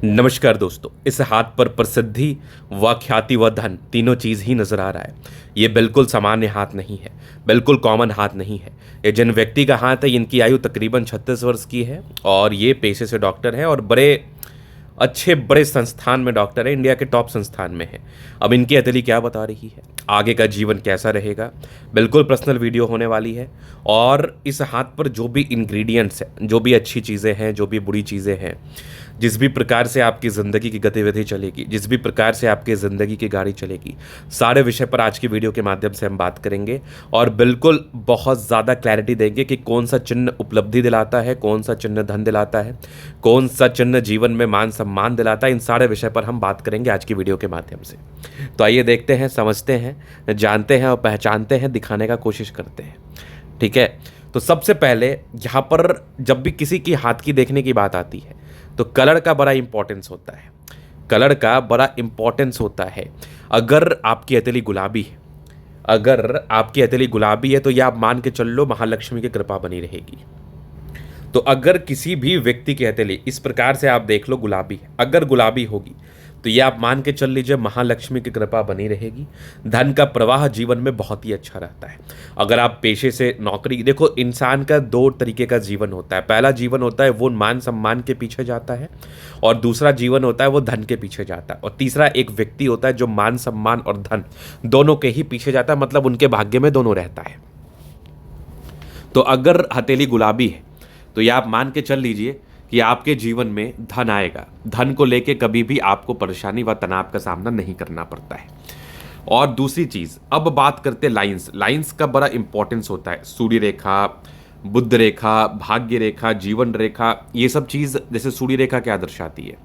नमस्कार दोस्तों। इस हाथ पर प्रसिद्धि व ख्याति व धन तीनों चीज़ ही नजर आ रहा है। ये बिल्कुल सामान्य हाथ नहीं है, बिल्कुल कॉमन हाथ नहीं है। ये जिन व्यक्ति का हाथ है इनकी आयु तकरीबन 36 वर्ष की है और ये पेशे से डॉक्टर है और बड़े संस्थान में डॉक्टर है, इंडिया के टॉप संस्थान में है। अब इनकी हथेली क्या बता रही है, आगे का जीवन कैसा रहेगा, बिल्कुल पर्सनल वीडियो होने वाली है। और इस हाथ पर जो भी इंग्रेडिएंट्स हैं, जो भी अच्छी चीज़ें हैं, जो भी बुरी चीज़ें हैं, जिस भी प्रकार से आपकी ज़िंदगी की गतिविधि चलेगी, जिस भी प्रकार से आपकी ज़िंदगी की गाड़ी चलेगी, सारे विषय पर आज की वीडियो के माध्यम से हम बात करेंगे और बिल्कुल बहुत ज़्यादा क्लैरिटी देंगे कि कौन सा चिन्ह उपलब्धि दिलाता है, कौन सा चिन्ह धन दिलाता है, कौन सा चिन्ह जीवन में मान सम्मान दिलाता है। इन सारे विषय पर हम बात करेंगे आज की वीडियो के माध्यम से। तो आइए देखते हैं, समझते हैं, जानते हैं और पहचानते हैं, दिखाने का कोशिश करते हैं। ठीक है, तो सबसे पहले यहाँ पर जब भी किसी की हाथ की देखने की बात आती है तो कलर का बड़ा इंपॉर्टेंस होता है। कलर का बड़ा इंपॉर्टेंस होता है। अगर आपकी हथेली गुलाबी है, अगर आपकी हथेली गुलाबी है तो यह आप मान के चल लो महालक्ष्मी की कृपा बनी रहेगी। तो अगर किसी भी व्यक्ति की हथेली इस प्रकार से आप देख लो गुलाबी है, अगर गुलाबी होगी तो ये आप मान के चल लीजिए महालक्ष्मी की कृपा बनी रहेगी। धन का प्रवाह जीवन में बहुत ही अच्छा रहता है। अगर आप पेशे से नौकरी, देखो इंसान का दो तरीके का जीवन होता है। पहला जीवन होता है वो मान सम्मान के पीछे जाता है और दूसरा जीवन होता है वो धन के पीछे जाता है। और तीसरा एक व्यक्ति होता है जो मान सम्मान और धन दोनों के ही पीछे जाता है, मतलब उनके भाग्य में दोनों रहता है। तो अगर हथेली गुलाबी है तो यह आप मान के चल लीजिए कि आपके जीवन में धन आएगा। धन को लेके कभी भी आपको परेशानी व तनाव का सामना नहीं करना पड़ता है। और दूसरी चीज़, अब बात करते हैं लाइंस का बड़ा इंपॉर्टेंस होता है। सूर्य रेखा, बुध रेखा, भाग्य रेखा, जीवन रेखा, ये सब चीज़। जैसे सूर्य रेखा क्या दर्शाती है?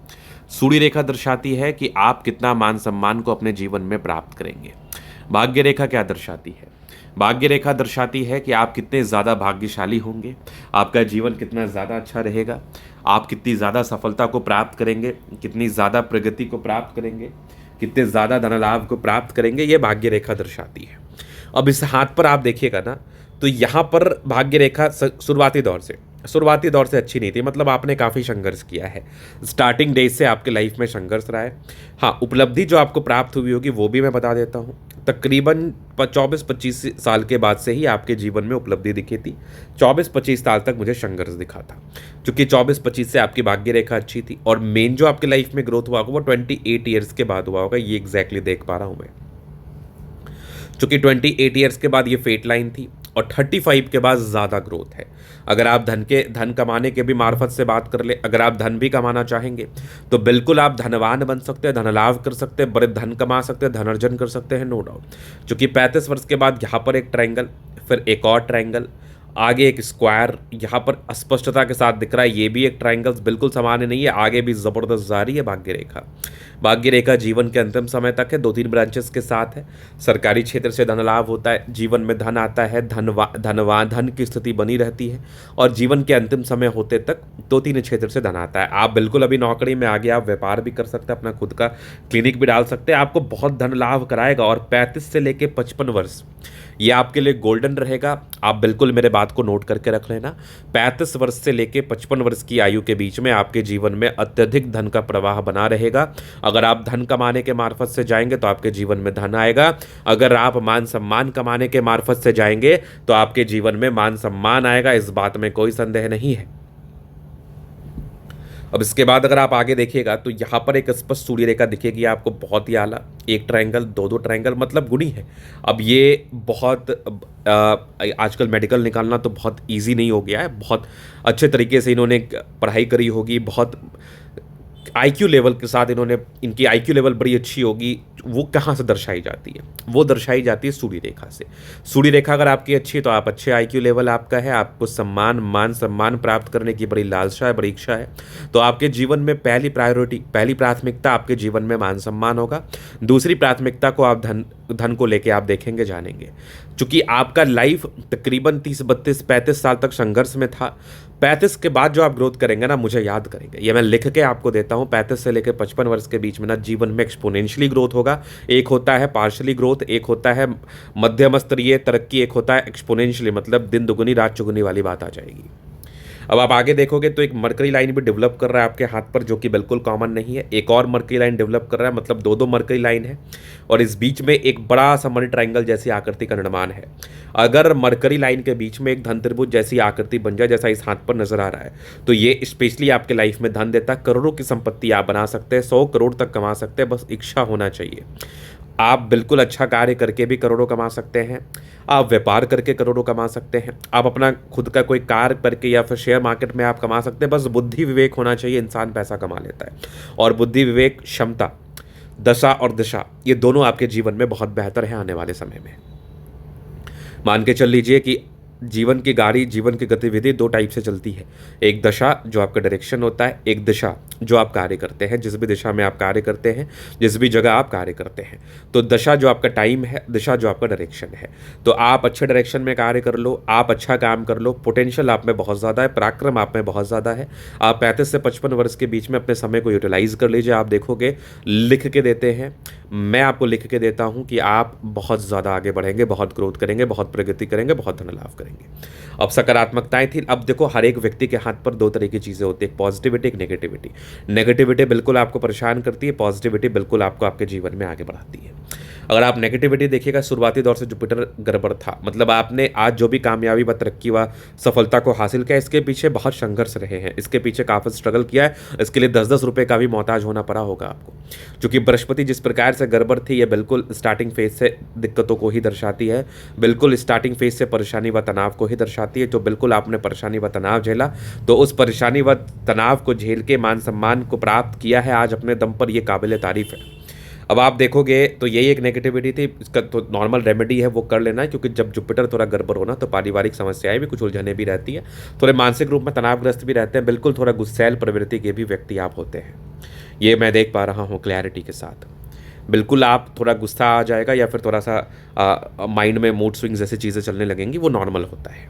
सूर्य रेखा दर्शाती है कि आप कितना मान सम्मान को अपने जीवन में प्राप्त करेंगे। भाग्य रेखा क्या दर्शाती है? भाग्य रेखा दर्शाती है कि आप कितने ज़्यादा भाग्यशाली होंगे, आपका जीवन कितना ज़्यादा अच्छा रहेगा, आप कितनी ज़्यादा सफलता को प्राप्त करेंगे, कितनी ज़्यादा प्रगति को प्राप्त करेंगे, कितने ज़्यादा धन लाभ को प्राप्त करेंगे, ये भाग्य रेखा दर्शाती है। अब इस हाथ पर आप देखिएगा ना, तो यहाँ पर भाग्य रेखा शुरुआती दौर से अच्छी नहीं थी, मतलब आपने काफ़ी संघर्ष किया है। स्टार्टिंग डेज से आपके लाइफ में संघर्ष रहा है। हाँ, उपलब्धि जो आपको प्राप्त हुई होगी वो भी मैं बता देता हूँ। तकरीबन 24-25 साल के बाद से ही आपके जीवन में उपलब्धि दिखी थी। 24-25 साल तक मुझे संघर्ष दिखा था, क्योंकि 24-25 से आपकी भाग्य रेखा अच्छी थी। और मेन जो आपके लाइफ में ग्रोथ हुआ होगा वो 28 ईयर्स के बाद हुआ होगा, ये एग्जैक्टली देख पा रहा हूँ मैं। चूंकि 28 ईयर्स के बाद ये फेट लाइन थी और 35 के बाद ज़्यादा ग्रोथ है। अगर आप धन कमाने के भी मार्फत से बात कर ले, अगर आप धन भी कमाना चाहेंगे तो बिल्कुल आप धनवान बन सकते हैं, धन लाभ कर सकते हैं, बड़े धन कमा सकते हैं, धन अर्जन कर सकते हैं, नो डाउट। चूँकि 35 वर्ष के बाद यहाँ पर एक ट्रायंगल, फिर एक और ट्रायंगल, आगे एक स्क्वायर यहाँ पर स्पष्टता के साथ दिख रहा है, ये भी एक ट्रायंगल बिल्कुल सामान्य नहीं है, आगे भी ज़बरदस्त जारी है भाग्य रेखा। भाग्य रेखा जीवन के अंतिम समय तक है, 2-3 ब्रांचेस के साथ है। सरकारी क्षेत्र से धन लाभ होता है, जीवन में धन आता है, धन की स्थिति बनी रहती है और जीवन के अंतिम समय होते तक 2-3 क्षेत्र से धन आता है। आप बिल्कुल अभी नौकरी में आगे आप व्यापार भी कर सकते हैं, अपना खुद का क्लिनिक भी डाल सकते हैं, आपको बहुत धन लाभ कराएगा। और 35 से लेकर 55 वर्ष ये आपके लिए गोल्डन रहेगा। आप बिल्कुल मेरे बात को नोट करके रख लेना। 35 वर्ष से लेकर 55 वर्ष की आयु के बीच में आपके जीवन में अत्यधिक धन का प्रवाह बना रहेगा। अगर आप धन कमाने के मार्फत से जाएंगे तो आपके जीवन में धन आएगा। अगर आप मान सम्मान कमाने के मार्फत से जाएंगे तो आपके जीवन में मान सम्मान आएगा, इस बात में कोई संदेह नहीं है। अब इसके बाद अगर आप आगे देखिएगा तो यहाँ पर एक स्पष्ट सूर्य रेखा दिखेगी आपको, बहुत ही आला। एक ट्रायंगल, दो ट्रायंगल, मतलब गुणी है। अब ये बहुत आजकल मेडिकल निकालना तो बहुत इजी नहीं हो गया है, बहुत अच्छे तरीके से इन्होंने पढ़ाई करी होगी, बहुत आईक्यू लेवल के साथ इनकी आईक्यू लेवल बड़ी अच्छी होगी। वो कहाँ से दर्शाई जाती है? वो दर्शाई जाती है सूर्य रेखा से। सूर्य रेखा अगर आपकी अच्छी है तो आप अच्छे आईक्यू लेवल आपका है, आपको मान सम्मान प्राप्त करने की बड़ी लालसा है, बड़ी इच्छा है, तो आपके जीवन में पहली प्राथमिकता आपके जीवन में मान सम्मान होगा। दूसरी प्राथमिकता को आप धन को लेके आप देखेंगे, जानेंगे। चूंकि आपका लाइफ तकरीबन 30-32-35 साल तक संघर्ष में था, 35 के बाद जो आप ग्रोथ करेंगे ना, मुझे याद करेंगे, ये मैं लिख के आपको देता हूँ। 35 से लेकर 55 वर्ष के बीच में ना जीवन में एक्सपोनेंशियली ग्रोथ होगा। एक होता है पार्शली ग्रोथ, एक होता है मध्यम स्तरीय तरक्की, एक होता है एक्सपोनेंशियली, मतलब दिन दुगुनी रात चुगुनी वाली बात आ जाएगी। अब आप आगे देखोगे तो एक मरकरी लाइन भी डेवलप कर रहा है आपके हाथ पर, जो कि बिल्कुल कॉमन नहीं है। एक और मरकरी लाइन डेवलप कर रहा है, मतलब दो दो मरकरी लाइन है, और इस बीच में एक बड़ा सा मनी ट्रायंगल जैसी आकृति का निर्माण है। अगर मरकरी लाइन के बीच में एक धन त्रिभुज जैसी आकृति बन जाए, जैसा इस हाथ पर नजर आ रहा है, तो ये स्पेशली आपके लाइफ में धन देता है। करोड़ों की संपत्ति आप बना सकते हैं, 100 करोड़ तक कमा सकते हैं, बस इच्छा होना चाहिए। आप बिल्कुल अच्छा कार्य करके भी करोड़ों कमा सकते हैं, आप व्यापार करके करोड़ों कमा सकते हैं, आप अपना खुद का कोई कार्य करके या फिर शेयर मार्केट में आप कमा सकते हैं। बस बुद्धि विवेक होना चाहिए, इंसान पैसा कमा लेता है। और बुद्धि विवेक, क्षमता, दशा और दिशा, ये दोनों आपके जीवन में बहुत बेहतर है आने वाले समय में। मान के चल लीजिए कि जीवन की गाड़ी, जीवन की गतिविधि दो टाइप से चलती है। एक दशा जो आपका डायरेक्शन होता है, एक दिशा जो आप कार्य करते हैं, जिस भी दिशा में आप कार्य करते हैं, जिस भी जगह आप कार्य करते हैं। तो दशा जो आपका टाइम है, दिशा जो आपका डायरेक्शन है। तो आप अच्छे डायरेक्शन में कार्य कर लो, आप अच्छा काम कर लो, पोटेंशियल आप में बहुत ज़्यादा है, पराक्रम आप में बहुत ज़्यादा है। आप 35 से 55 वर्ष के बीच में अपने समय को यूटिलाइज कर लीजिए। आप देखोगे, लिख के देते हैं, मैं आपको लिख के देता हूं कि आप बहुत ज़्यादा आगे बढ़ेंगे, बहुत ग्रोथ करेंगे, बहुत प्रगति करेंगे, बहुत धन लाभ करेंगे। अब सकारात्मकताएं थी। अब देखो, हर एक व्यक्ति के हाथ पर दो तरह की चीज़ें होती है, एक पॉजिटिविटी, एक नेगेटिविटी। नेगेटिविटी बिल्कुल आपको परेशान करती है, पॉजिटिविटी बिल्कुल आपको आपके जीवन में आगे बढ़ाती है। अगर आप नेगेटिविटी देखिएगा, शुरुआती दौर से जुपिटर गड़बड़ था, मतलब आपने आज जो भी कामयाबी व तरक्की व सफलता को हासिल किया, इसके पीछे बहुत संघर्ष रहे हैं, इसके पीछे काफ़ी स्ट्रगल किया है, इसके लिए 10-10 रुपये का भी मोहताज होना पड़ा होगा आपको। क्योंकि बृहस्पति जिस प्रकार से गड़बड़ थी, ये बिल्कुल स्टार्टिंग फेज से दिक्कतों को ही दर्शाती है, बिल्कुल स्टार्टिंग फेज से परेशानी व तनाव को ही दर्शाती है। तो बिल्कुल आपने परेशानी व तनाव झेला, तो उस परेशानी व तनाव को झेल के मान सम्मान को प्राप्त किया है आज अपने दम पर, यह काबिल तारीफ है। अब आप देखोगे तो यही एक नेगेटिविटी थी, इसका तो नॉर्मल रेमेडी है वो कर लेना है, क्योंकि जब जुपिटर थोड़ा गड़बड़ होना तो पारिवारिक समस्याएं भी, कुछ उलझने भी रहती हैं, थोड़े मानसिक रूप में तनावग्रस्त भी रहते हैं, बिल्कुल थोड़ा गुस्सैल प्रवृत्ति के भी व्यक्ति आप होते हैं, ये मैं देख पा रहा हूँ क्लैरिटी के साथ। बिल्कुल आप थोड़ा गुस्सा आ जाएगा या फिर थोड़ा सा माइंड में मूड स्विंग्स जैसी चीज़ें चलने लगेंगी, वो नॉर्मल होता है।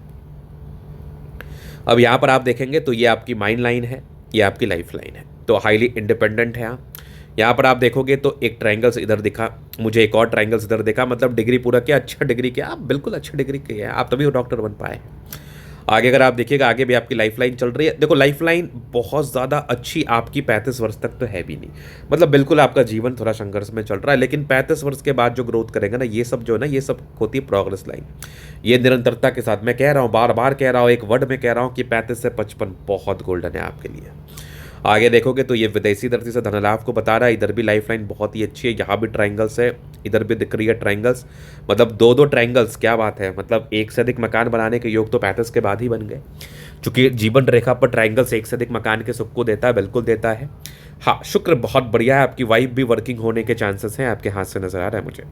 अब यहाँ पर आप देखेंगे तो ये आपकी माइंड लाइन है, ये आपकी लाइफ लाइन है, तो हाईली इंडिपेंडेंट है आप। यहाँ पर आप देखोगे तो एक ट्रायंगल्स इधर दिखा, मुझे एक और ट्रायंगल्स इधर दिखा, मतलब डिग्री पूरा किया, अच्छा डिग्री किया, आप बिल्कुल अच्छा डिग्री किया, आप तभी वो डॉक्टर बन पाए। आगे अगर आप देखिएगा, आगे भी आपकी लाइफ लाइन चल रही है। देखो, लाइफ लाइन बहुत ज़्यादा अच्छी आपकी 35 वर्ष तक तो है भी नहीं, मतलब बिल्कुल आपका जीवन थोड़ा संघर्ष में चल रहा है, लेकिन 35 वर्ष के बाद जो ग्रोथ करेंगे ना, ये सब जो है ना, ये सब होती है प्रोग्रेस लाइन। ये निरंतरता के साथ मैं कह रहा हूँ, बार बार कह रहा हूँ, एक वर्ड में कह रहा हूँ कि 35 से 55 बहुत गोल्डन है आपके लिए। आगे देखोगे तो ये विदेशी धरती से धन लाभ को बता रहा है। इधर भी लाइफ लाइन बहुत ही अच्छी है, यहाँ भी ट्रायंगल्स है, इधर भी दिख रही है ट्रायंगल्स, मतलब दो दो ट्रायंगल्स, क्या बात है, मतलब एक से अधिक मकान बनाने के योग तो 35 के बाद ही बन गए, क्योंकि जीवन रेखा पर ट्रायंगल्स एक से अधिक मकान के सुख को देता है, बिल्कुल देता है। हाँ, शुक्र बहुत बढ़िया है, आपकी वाइफ भी वर्किंग होने के चांसेस हैं, आपके हाथ से नजर आ रहा है मुझे,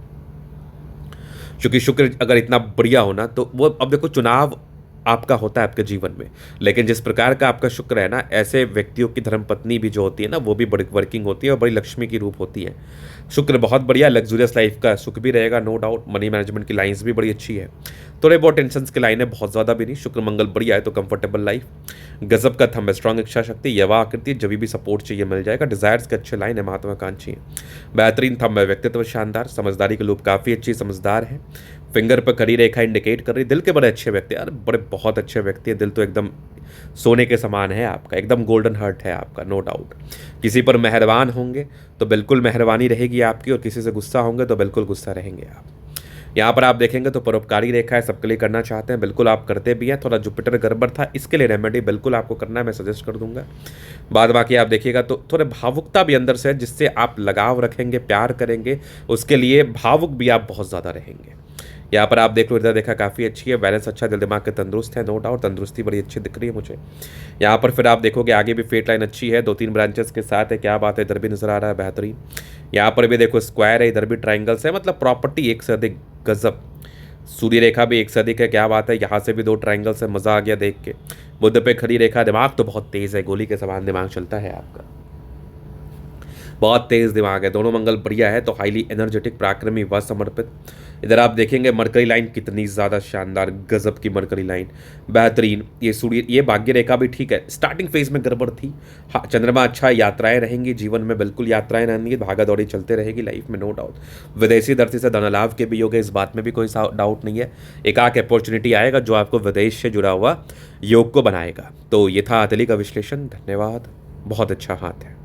क्योंकि शुक्र अगर इतना बढ़िया होना तो वो, अब देखो चुनाव आपका होता है आपके जीवन में, लेकिन जिस प्रकार का आपका शुक्र है ना, ऐसे व्यक्तियों की धर्मपत्नी भी जो होती है ना, वो भी बड़ी वर्किंग होती है और बड़ी लक्ष्मी की रूप होती है। शुक्र बहुत बढ़िया, लग्जूरियस लाइफ का सुख भी रहेगा, नो डाउट। मनी मैनेजमेंट की लाइंस भी बड़ी अच्छी है, थोड़े बहुत टेंशन की लाइनें बहुत ज़्यादा भी नहीं। शुक्र मंगल बढ़िया है तो कंफर्टेबल लाइफ, गजब का थंब है, स्ट्रॉन्ग इच्छा शक्ति, यवा आकृति, जब भी सपोर्ट चाहिए मिल जाएगा, डिजायर्स के अच्छे लाइन है, महत्वाकांक्षी है, बेहतरीन थंब है, व्यक्तित्व शानदार, समझदारी के लोग काफ़ी अच्छी समझदार है, फिंगर पर खड़ी रेखा इंडिकेट कर रही, दिल के बड़े अच्छे व्यक्ति, यार बड़े बहुत अच्छे व्यक्ति है, दिल तो एकदम सोने के समान है आपका, एकदम गोल्डन हार्ट है आपका, नो डाउट। किसी पर मेहरबान होंगे तो बिल्कुल मेहरबानी रहेगी आपकी, और किसी से गुस्सा होंगे तो बिल्कुल गुस्सा रहेंगे आप। यहाँ पर आप देखेंगे तो परोपकारी रेखा है, सबके लिए करना चाहते हैं, बिल्कुल आप करते भी हैं। थोड़ा जुपिटर गड़बड़ था, इसके लिए रेमेडी बिल्कुल आपको करना है, मैं सजेस्ट कर दूंगा। बाद बाकी आप देखिएगा तो थोड़े भावुकता भी अंदर से है, जिससे आप लगाव रखेंगे, प्यार करेंगे, उसके लिए भावुक भी आप बहुत ज़्यादा रहेंगे। यहाँ पर आप देख लो, इधर देखा काफ़ी अच्छी है, बैलेंस अच्छा, दिल दिमाग के तंदुरुस्त है, नो डाउट, तंदुरुस्ती बड़ी अच्छी दिख रही है मुझे। यहाँ पर फिर आप देखोगे आगे भी फेट लाइन अच्छी है, 2-3 ब्रांचेस के साथ है, क्या बात है, इधर भी नजर आ रहा है बेहतरीन। यहाँ पर भी देखो स्क्वायर है, इधर भी ट्राइंगल्स है, मतलब प्रॉपर्टी एक से अधिक, गजब। सूर्य रेखा भी एक से अधिक है, क्या बात है, यहाँ से भी 2 ट्राइंगल्स है, मज़ा आ गया देख के। बुध पे खड़ी रेखा, दिमाग तो बहुत तेज़ है, गोली के समान दिमाग चलता है आपका। बहुत तेज दिमाग है, दोनों मंगल बढ़िया है तो हाईली एनर्जेटिक, पराक्रमी व समर्पित। इधर आप देखेंगे मरकरी लाइन कितनी ज़्यादा शानदार, गजब की मरकरी लाइन, बेहतरीन। ये सूर्य, ये भाग्य रेखा भी ठीक है, स्टार्टिंग फेज में गड़बड़ थी। हाँ, चंद्रमा अच्छा, यात्राएं रहेंगी जीवन में, बिल्कुल यात्राएं रहेंगी, भागा दौड़ी चलते रहेगी लाइफ में, नो डाउट। विदेशी धरती से धन लाभ के भी योग है, इस बात में भी कोई डाउट नहीं है। एक आक अपॉर्चुनिटी आएगा जो आपको विदेश से जुड़ा हुआ योग को बनाएगा। तो ये था अतली का विश्लेषण, धन्यवाद, बहुत अच्छा हाथ है।